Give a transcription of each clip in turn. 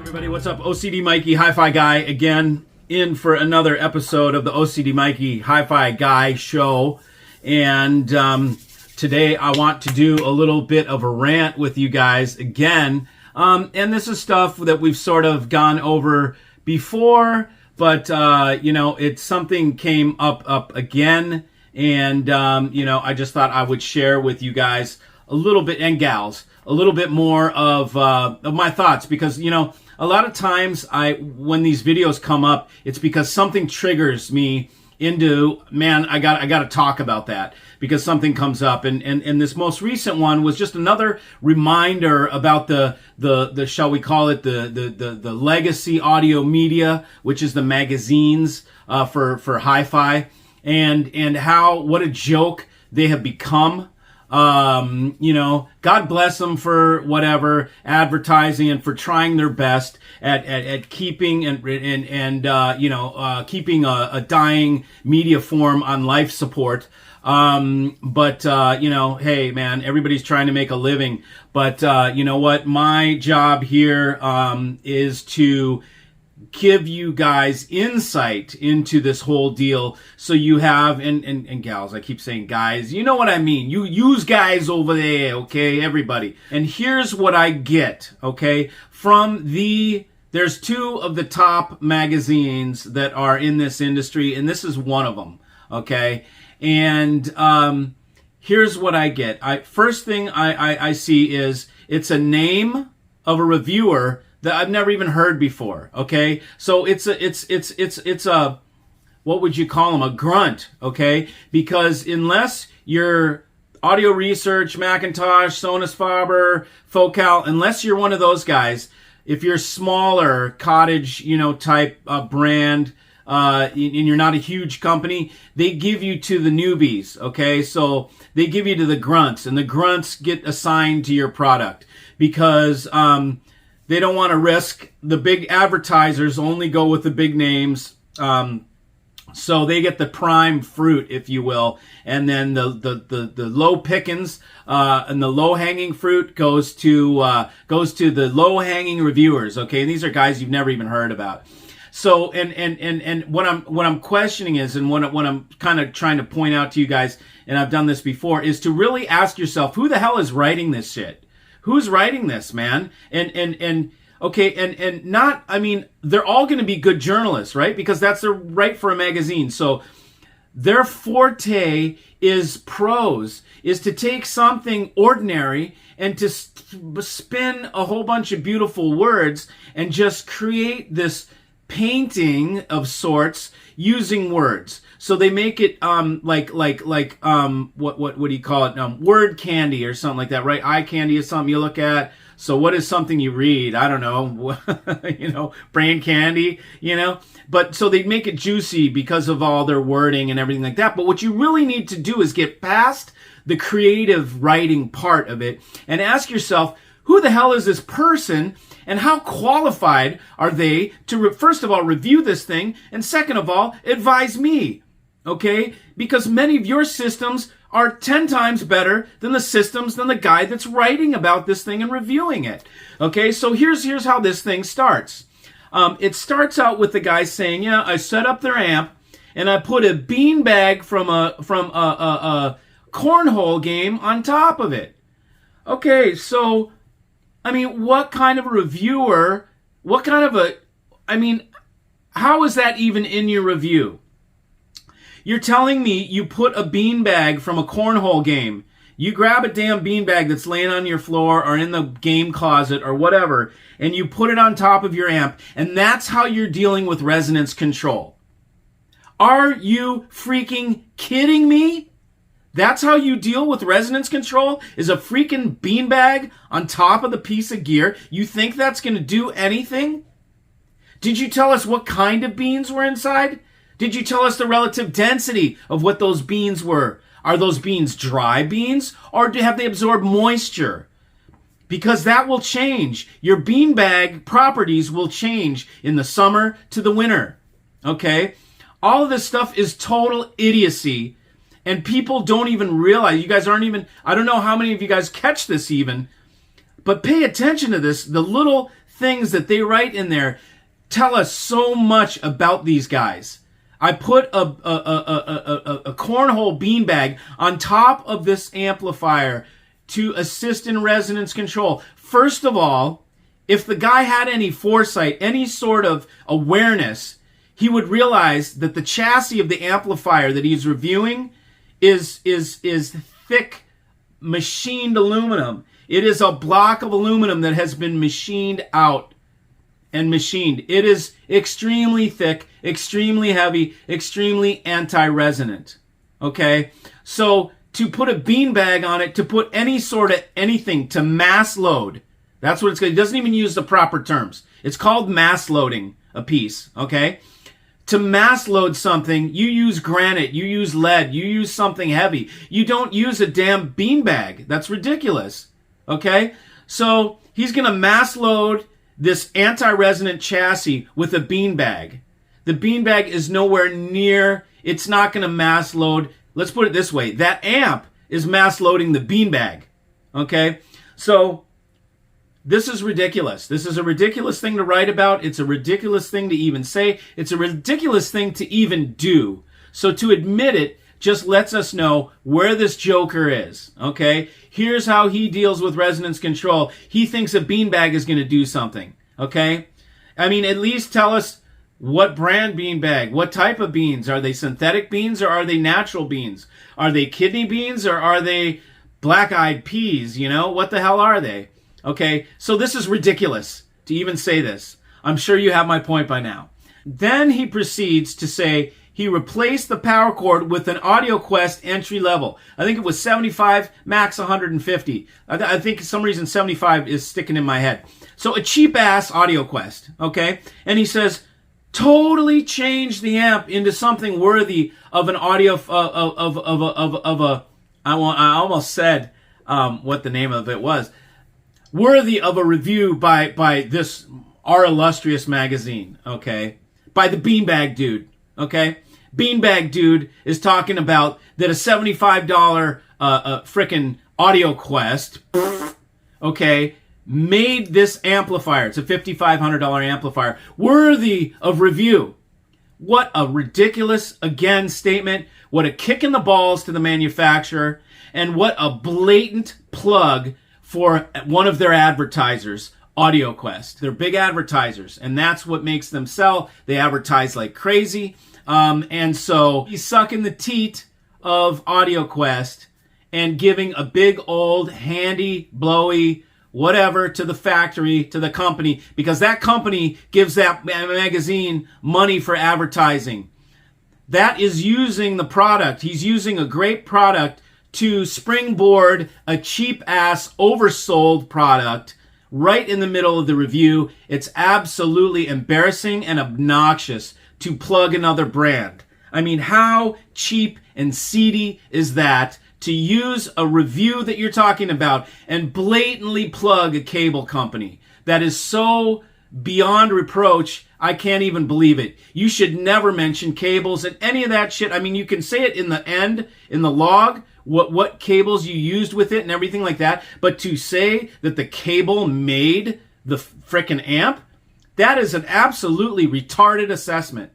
Everybody, what's up? OCD Mikey, Hi-Fi Guy, again, in for another episode of the OCD Mikey Hi-Fi Guy show. And today I want to do a little bit of a rant with you guys again. And this is stuff that we've sort of gone over before, but, it's something came up again. And, I just thought I would share with you guys a little bit, and gals, a little bit more of my thoughts, because, a lot of times when these videos come up, it's because something triggers me into, man, I got to talk about that because something comes up. And this most recent one was just another reminder about the shall we call it, the legacy audio media, which is the magazines, for hi-fi, and how, what a joke they have become. God bless them for whatever advertising and for trying their best at keeping keeping a dying media form on life support. Hey man, everybody's trying to make a living, but you know what? My job here is to give you guys insight into this whole deal, so you have, and gals, I keep saying guys, you know what I mean, you use guys over there, okay, everybody. And here's what I get, okay, from there's two of the top magazines that are in this industry, and this is one of them, okay. And here's what I get. First thing I see is it's a name of a reviewer that I've never even heard before, okay? So it's a what would you call them? A grunt, okay? Because unless you're Audio Research, Macintosh, Sonus Faber, Focal, unless you're one of those guys, if you're smaller, cottage, type brand, and you're not a huge company, they give you to the newbies, okay? So they give you to the grunts, and the grunts get assigned to your product because they don't want to risk. The big advertisers only go with the big names, so they get the prime fruit, if you will, and then the low pickings and the low hanging fruit goes to the low hanging reviewers. Okay, and these are guys you've never even heard about. So and what I'm questioning is, and what I'm kind of trying to point out to you guys, and I've done this before, is to really ask yourself, who the hell is writing this shit? Who's writing this, man? And not, I mean, they're all going to be good journalists, right? Because that's their right for a magazine. So their forte is prose, is to take something ordinary and to spin a whole bunch of beautiful words and just create this painting of sorts using words. So they make it what do you call it? Word candy or something like that, right? Eye candy is something you look at. So what is something you read? I don't know, brain candy, But so they make it juicy because of all their wording and everything like that. But what you really need to do is get past the creative writing part of it and ask yourself, who the hell is this person? And how qualified are they to, first of all, review this thing, and second of all, advise me, okay? Because many of your systems are 10 times better than the guy that's writing about this thing and reviewing it, okay? So here's how this thing starts. It starts out with the guy saying, yeah, I set up their amp, and I put a beanbag from a cornhole game on top of it. Okay, so I mean, what kind of a reviewer, how is that even in your review? You're telling me you put a beanbag from a cornhole game. You grab a damn beanbag that's laying on your floor or in the game closet or whatever, and you put it on top of your amp, and that's how you're dealing with resonance control. Are you freaking kidding me? That's how you deal with resonance control, is a freaking beanbag on top of the piece of gear? You think that's going to do anything? Did you tell us what kind of beans were inside? Did you tell us the relative density of what those beans were? Are those beans dry beans, or have they absorbed moisture? Because that will change. Your beanbag properties will change in the summer to the winter. Okay? All of this stuff is total idiocy. And people don't even realize, you guys aren't even, I don't know how many of you guys catch this even, but pay attention to this, the little things that they write in there tell us so much about these guys. I put a cornhole beanbag on top of this amplifier to assist in resonance control. First of all, if the guy had any foresight, any sort of awareness, he would realize that the chassis of the amplifier that he's reviewing is thick machined aluminum. It is a block of aluminum that has been machined out and machined. It is extremely thick, extremely heavy, extremely anti-resonant. Okay? So to put a beanbag on it, to put any sort of anything to mass load, that's what it's called. It doesn't even use the proper terms. It's called mass loading a piece. Okay? To mass load something, you use granite, you use lead, you use something heavy. You don't use a damn beanbag. That's ridiculous. Okay? So he's going to mass load this anti-resonant chassis with a beanbag. The beanbag is nowhere near, it's not going to mass load. Let's put it this way. That amp is mass loading the beanbag. Okay? So this is ridiculous. This is a ridiculous thing to write about. It's a ridiculous thing to even say. It's a ridiculous thing to even do. So to admit it just lets us know where this joker is. Okay? Here's how he deals with resonance control. He thinks a beanbag is going to do something. Okay? I mean, at least tell us what brand beanbag, what type of beans. Are they synthetic beans or are they natural beans? Are they kidney beans or are they black-eyed peas? You know, what the hell are they? Okay, so this is ridiculous to even say this. I'm sure you have my point by now. Then he proceeds to say he replaced the power cord with an Audio Quest entry level. I think it was 75, max 150. I think for some reason 75 is sticking in my head. So a cheap-ass Audio Quest, okay? And he says, totally changed the amp into something worthy of an audio, I almost said what the name of it was. Worthy of a review by this, our illustrious magazine, okay? By the Beanbag Dude, okay? Beanbag Dude is talking about that a $75 frickin' Audio Quest, okay, made this amplifier, it's a $5,500 amplifier, worthy of review. What a ridiculous, again, statement. What a kick in the balls to the manufacturer, and what a blatant plug for one of their advertisers, Audio Quest. They're big advertisers, and that's what makes them sell. They advertise like crazy. And so he's sucking the teat of Audio Quest and giving a big old handy, blowy, whatever to the factory, to the company, because that company gives that magazine money for advertising. That is using the product. He's using a great product to springboard a cheap-ass, oversold product right in the middle of the review. It's absolutely embarrassing and obnoxious to plug another brand. I mean, how cheap and seedy is that to use a review that you're talking about and blatantly plug a cable company? That is so beyond reproach, I can't even believe it. You should never mention cables and any of that shit. I mean, you can say it in the end, in the log, what cables you used with it and everything like that, but to say that the cable made the frickin' amp, that is an absolutely retarded assessment.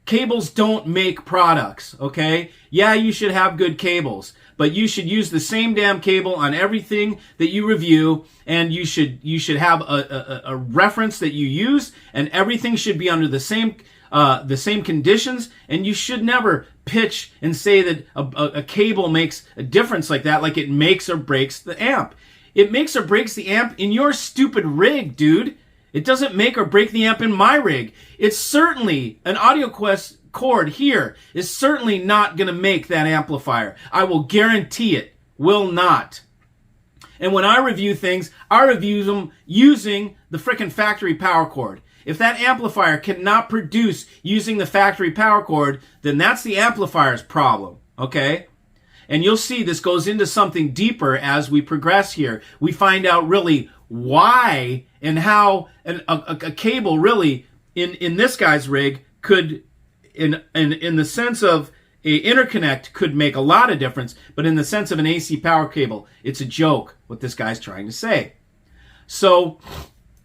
Cables don't make products, okay? Yeah, you should have good cables, but you should use the same damn cable on everything that you review, and you should have a reference that you use, and everything should be under the same conditions, and you should never pitch and say that a cable makes a difference like that, like it makes or breaks the amp. It makes or breaks the amp in your stupid rig, dude. It doesn't make or break the amp in my rig. It's certainly, an Audio Quest cord here is certainly not going to make that amplifier. I will guarantee it will not. And when I review things, I review them using the frickin' factory power cord. If that amplifier cannot produce using the factory power cord, then that's the amplifier's problem, okay? And you'll see this goes into something deeper as we progress here. We find out really why and how a cable really in this guy's rig could, in the sense of a interconnect, could make a lot of difference, but in the sense of an AC power cable, it's a joke what this guy's trying to say. So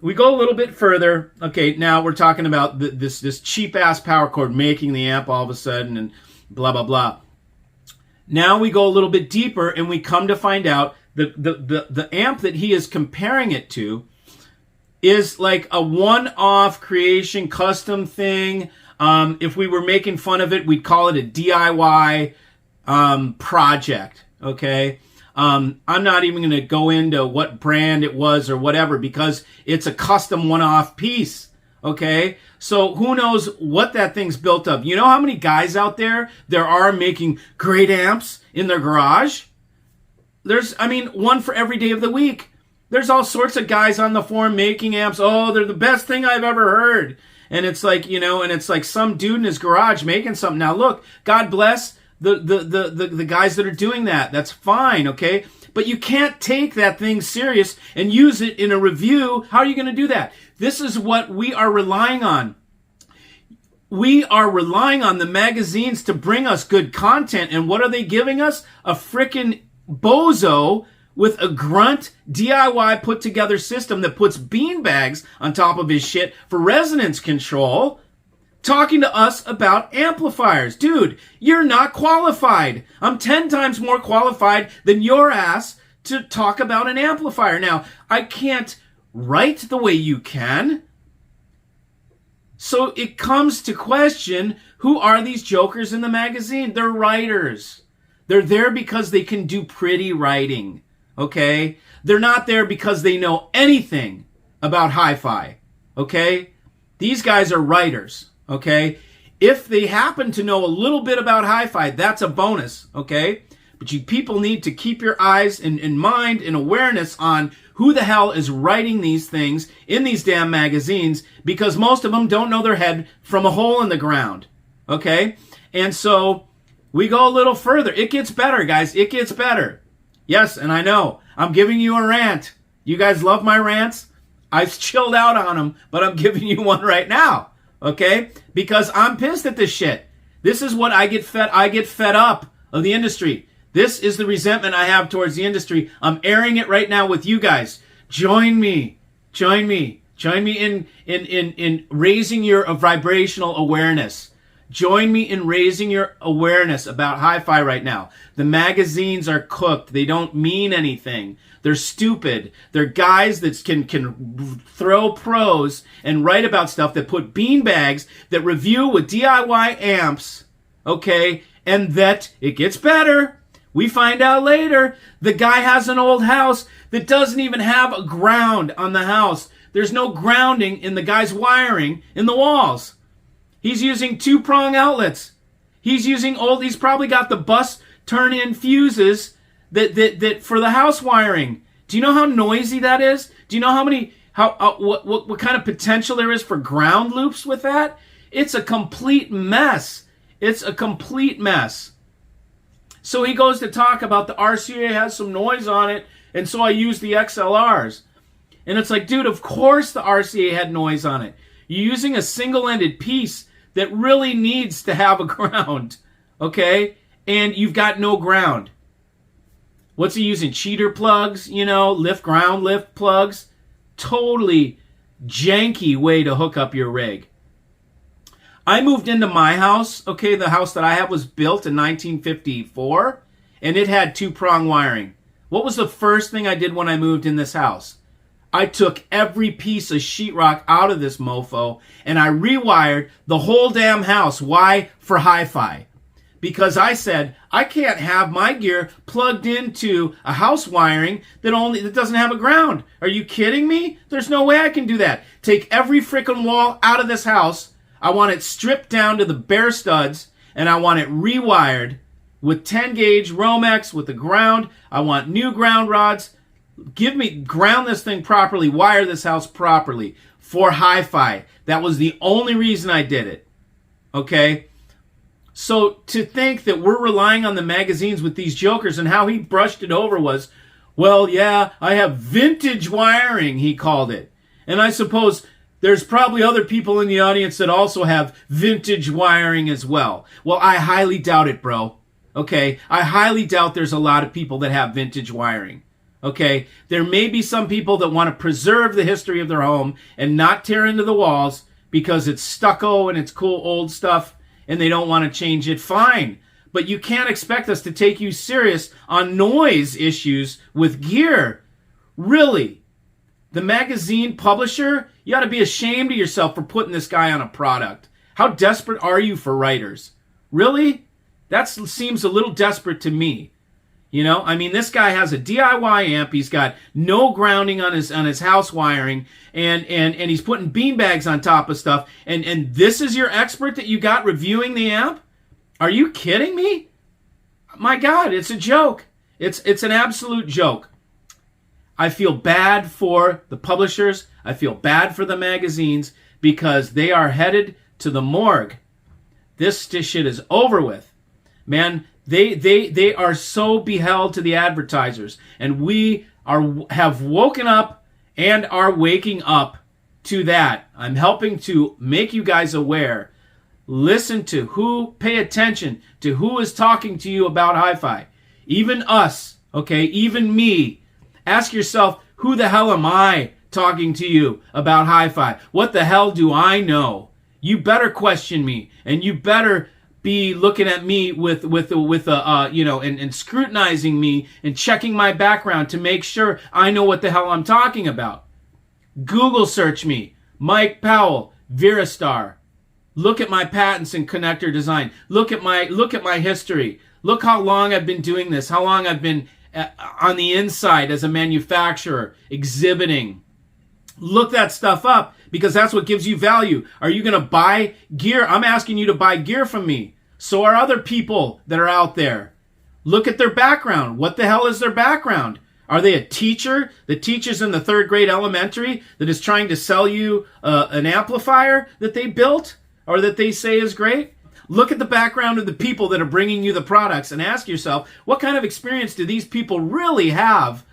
we go a little bit further. Okay, now we're talking about this cheap ass power cord making the amp all of a sudden and blah blah blah. Now we go a little bit deeper and we come to find out the amp that he is comparing it to is like a one-off creation, custom thing. If we were making fun of it, we'd call it a DIY project. Okay. I'm not even going to go into what brand it was or whatever because it's a custom one-off piece, okay? So who knows what that thing's built of. You know how many guys out there are making great amps in their garage? There's, one for every day of the week. There's all sorts of guys on the forum making amps. Oh, they're the best thing I've ever heard. And it's like, and it's like some dude in his garage making something. Now look, God bless the guys that are doing that. That's fine, okay? But you can't take that thing serious and use it in a review. How are you going to do that? This is what we are relying on. We are relying on the magazines to bring us good content. And what are they giving us? A frickin' bozo with a grunt DIY put together system that puts beanbags on top of his shit for resonance control, talking to us about amplifiers. Dude, you're not qualified. I'm 10 times more qualified than your ass to talk about an amplifier. Now, I can't write the way you can. So it comes to question, who are these jokers in the magazine? They're writers. They're there because they can do pretty writing, okay? They're not there because they know anything about hi-fi, okay? These guys are writers. Okay, if they happen to know a little bit about hi-fi, that's a bonus, okay? But you people need to keep your eyes and mind and awareness on who the hell is writing these things in these damn magazines, because most of them don't know their head from a hole in the ground, okay? And so we go a little further. It gets better, guys. It gets better. Yes, and I know. I'm giving you a rant. You guys love my rants? I've chilled out on them, but I'm giving you one right now. Okay? Because I'm pissed at this shit. This is what I get fed up of the industry. This is the resentment I have towards the industry. I'm airing it right now with you guys. Join me. Join me in raising your vibrational awareness. Join me in raising your awareness about hi-fi right now. The magazines are cooked. They don't mean anything. They're stupid. They're guys that can throw prose and write about stuff that put beanbags that review with DIY amps, okay? And that it gets better. We find out later the guy has an old house that doesn't even have a ground on the house. There's no grounding in the guy's wiring in the walls. He's using 2-prong outlets. He's probably got the bus turn-in fuses that for the house wiring. Do you know how noisy that is? Do you know what kind of potential there is for ground loops with that? It's a complete mess. It's a complete mess. So he goes to talk about the RCA has some noise on it, and so I use the XLRs. And it's like, dude, of course the RCA had noise on it. You're using a single-ended piece that really needs to have a ground, okay? And you've got no ground. What's he using? Cheater plugs, ground lift plugs. Totally janky way to hook up your rig. I moved into my house, okay? The house that I have was built in 1954, and it had 2-prong wiring. What was the first thing I did when I moved in this house? I took every piece of sheetrock out of this mofo, and I rewired the whole damn house. Why? For hi-fi. Because I said, I can't have my gear plugged into a house wiring that doesn't have a ground. Are you kidding me? There's no way I can do that. Take every frickin' wall out of this house. I want it stripped down to the bare studs, and I want it rewired with 10-gauge Romex with the ground. I want new ground rods. Ground this thing properly, wire this house properly for hi-fi. That was the only reason I did it. Okay? So to think that we're relying on the magazines with these jokers, and how he brushed it over was, well, yeah, I have vintage wiring, he called it. And I suppose there's probably other people in the audience that also have vintage wiring as well. Well, I highly doubt it, bro. Okay? I highly doubt there's a lot of people that have vintage wiring. Okay, there may be some people that want to preserve the history of their home and not tear into the walls because it's stucco and it's cool old stuff and they don't want to change it. Fine. But you can't expect us to take you serious on noise issues with gear. Really? The magazine publisher? You ought to be ashamed of yourself for putting this guy on a product. How desperate are you for writers? Really? That seems a little desperate to me. You know, I mean, this guy has a DIY amp. He's got no grounding on his house wiring, and he's putting beanbags on top of stuff. And this is your expert that you got reviewing the amp? Are you kidding me? My God, it's a joke. It's an absolute joke. I feel bad for the publishers. I feel bad for the magazines because they are headed to the morgue. This shit is over with, man. They are so beheld to the advertisers, and we have woken up and are waking up to that. I'm helping to make you guys aware. Listen to who, pay attention to who is talking to you about hi-fi. Even us, okay, even me. Ask yourself, who the hell am I talking to you about hi-fi? What the hell do I know? You better question me, and you better be looking at me with and scrutinizing me and checking my background to make sure I know what the hell I'm talking about. Google search me, Mike Powell, Virastar. Look at my patents and connector design. Look at my history. Look how long I've been doing this. How long I've been on the inside as a manufacturer exhibiting. Look that stuff up because that's what gives you value. Are you going to buy gear? I'm asking you to buy gear from me. So are other people that are out there. Look at their background. What the hell is their background? Are they a teacher that teaches in the 3rd grade elementary that is trying to sell you an amplifier that they built or that they say is great? Look at the background of the people that are bringing you the products and ask yourself, what kind of experience do these people really have?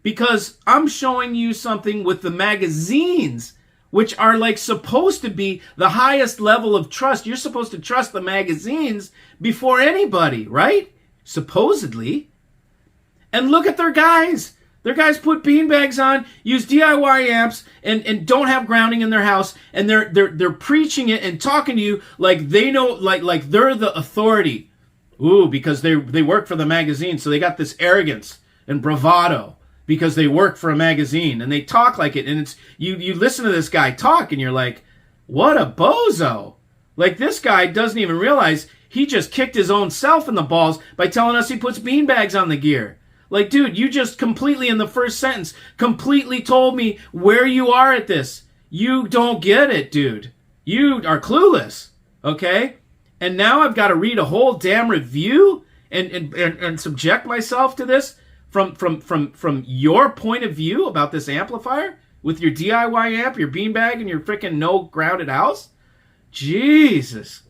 Because I'm showing you something with the magazines, which are like supposed to be the highest level of trust. You're supposed to trust the magazines before anybody, right? Supposedly. And look at their guys. Their guys put beanbags on, use DIY amps, and don't have grounding in their house, and they're preaching it and talking to you like they know, like they're the authority. Ooh, because they work for the magazine, so they got this arrogance and bravado. Because they work for a magazine and they talk like it, and it's you listen to this guy talk and you're like, what a bozo. Like, this guy doesn't even realize he just kicked his own self in the balls by telling us he puts beanbags on the gear. Like, dude, you just completely in the first sentence completely told me where you are at this. You don't get it, dude. You are clueless, okay? And now I've got to read a whole damn review and subject myself to this from your point of view about this amplifier with your DIY amp, your beanbag, and your freaking no grounded house? Jesus.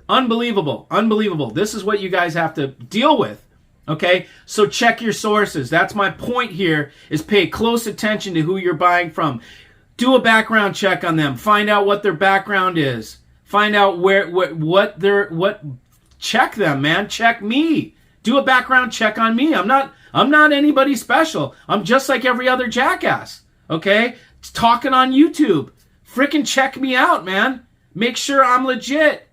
Unbelievable. Unbelievable. This is what you guys have to deal with. Okay? So check your sources. That's my point here, is pay close attention to who you're buying from. Do a background check on them. Find out what their background is. Find out check them, man. Check me. Do a background check on me. I'm not anybody special. I'm just like every other jackass. Okay? Talking on YouTube. Frickin' check me out, man. Make sure I'm legit.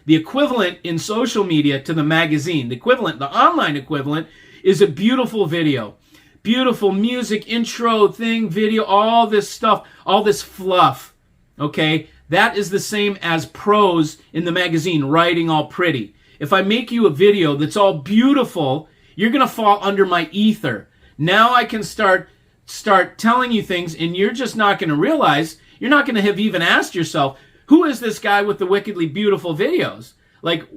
The equivalent in social media to the magazine, the online equivalent, is a beautiful video. Beautiful music, intro, thing, video, all this stuff, all this fluff. Okay? That is the same as prose in the magazine, writing all pretty. If I make you a video that's all beautiful, you're going to fall under my ether. Now I can start telling you things, and you're just not going to realize, you're not going to have even asked yourself, who is this guy with the wickedly beautiful videos? Like,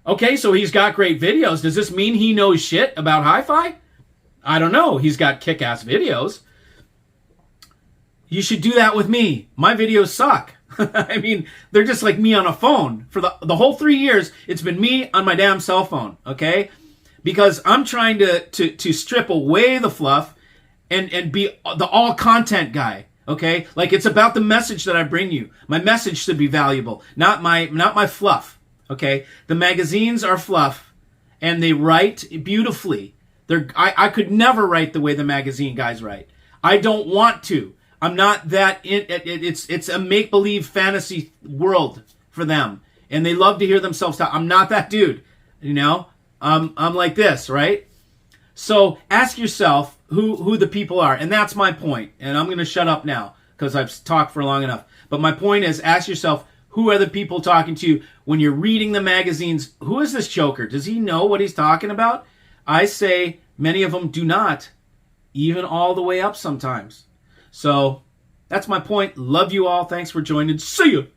okay, so he's got great videos. Does this mean he knows shit about hi-fi? I don't know. He's got kick-ass videos. You should do that with me. My videos suck. I mean, they're just like me on a phone. For the whole 3 years, it's been me on my damn cell phone, okay? Because I'm trying to strip away the fluff and be the all-content guy, okay? Like, it's about the message that I bring you. My message should be valuable, not my fluff, okay? The magazines are fluff, and they write beautifully. I could never write the way the magazine guys write. I don't want to. I'm not that it's a make-believe fantasy world for them. And they love to hear themselves talk. I'm not that dude. You know? I'm like this, right? So ask yourself who the people are. And that's my point. And I'm going to shut up now because I've talked for long enough. But my point is, ask yourself, who are the people talking to you when you're reading the magazines? Who is this joker? Does he know what he's talking about? I say many of them do not, even all the way up sometimes. So that's my point. Love you all. Thanks for joining. See you.